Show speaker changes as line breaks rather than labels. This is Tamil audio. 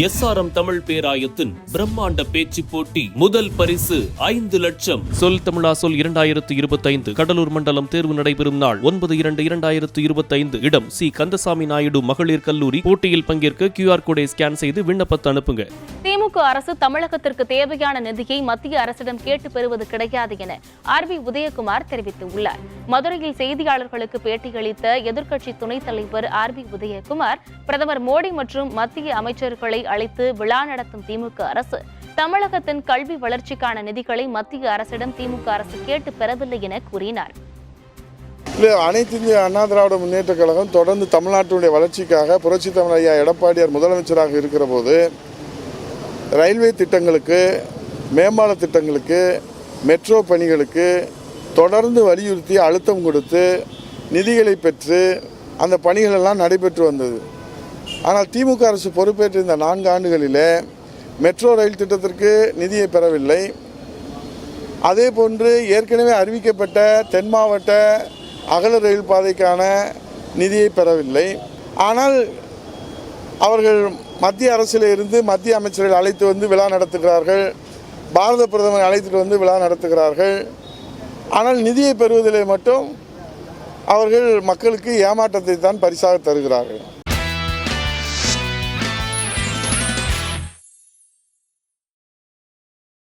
SRM தமிழ் பேராயத்தின் பிரம்மாண்ட பேச்சு போட்டி முதல் பரிசு 5 லட்சம். சொல் தமிழா சொல் 2025 கடலூர் மண்டலம் தேர்வு நடைபெறும் நாள் 9/2/2025. இடம் சி. கந்தசாமி நாயுடு மகளிர் கல்லூரி. போட்டியில் பங்கேற்க QR கோடை ஸ்கேன் செய்து விண்ணப்பத்தை அனுப்புங்க.
திமுக அரசு தமிழகத்திற்கு தேவையான நிதியை மத்திய அரசிடம் கேட்டு பெறுவது கிடையாது என RB உதயகுமார் தெரிவித்துள்ளார். மதுரையில் செய்தியாளர்களுக்கு பேட்டியளித்த எதிர்க்கட்சி துணைத் தலைவர் RB உதயகுமார், பிரதமர் மோடி மற்றும் மத்திய அமைச்சர்களை அழைத்து விழா நடத்தும் திமுக அரசு தமிழகத்தின் கல்வி வளர்ச்சிக்கான நிதிகளை மத்திய அரசிடம் திமுக அரசு கேட்டு பெறவில்லை என கூறினார்.
அனைத்து இந்திய அண்ணா திராவிட முன்னேற்ற கழகம் தொடர்ந்து தமிழ்நாட்டுடைய வளர்ச்சிக்காக புரட்சித் தலைவர் ஐயா எடப்பாடியார் முதலமைச்சராக இருக்கிற போது ரயில்வே திட்டங்களுக்கு, மேம்பால திட்டங்களுக்கு, மெட்ரோ பணிகளுக்கு தொடர்ந்து வலியுறுத்தி அழுத்தம் கொடுத்து நிதிகளை பெற்று அந்த பணிகள் எல்லாம் நடைபெற்று வந்தது. ஆனால் திமுக அரசு பொறுப்பேற்ற இந்த 4 ஆண்டுகளிலே மெட்ரோ ரயில் திட்டத்திற்கு நிதியை பெறவில்லை. அதே போன்று ஏற்கனவே அறிவிக்கப்பட்ட தென் மாவட்ட அகல ரயில் பாதைக்கான நிதியை பெறவில்லை. ஆனால் அவர்கள் மத்திய அரசில் இருந்து மத்திய அமைச்சர்கள் அழைத்து வந்து விழா நடத்துகிறார்கள், பாரத பிரதமர் அழைத்துட்டு வந்து விழா நடத்துகிறார்கள். ஆனால் நிதியை பெறுவதிலே மட்டும் அவர்கள் மக்களுக்கு ஏமாற்றத்தை தான் பரிசாக தருகிறார்கள்.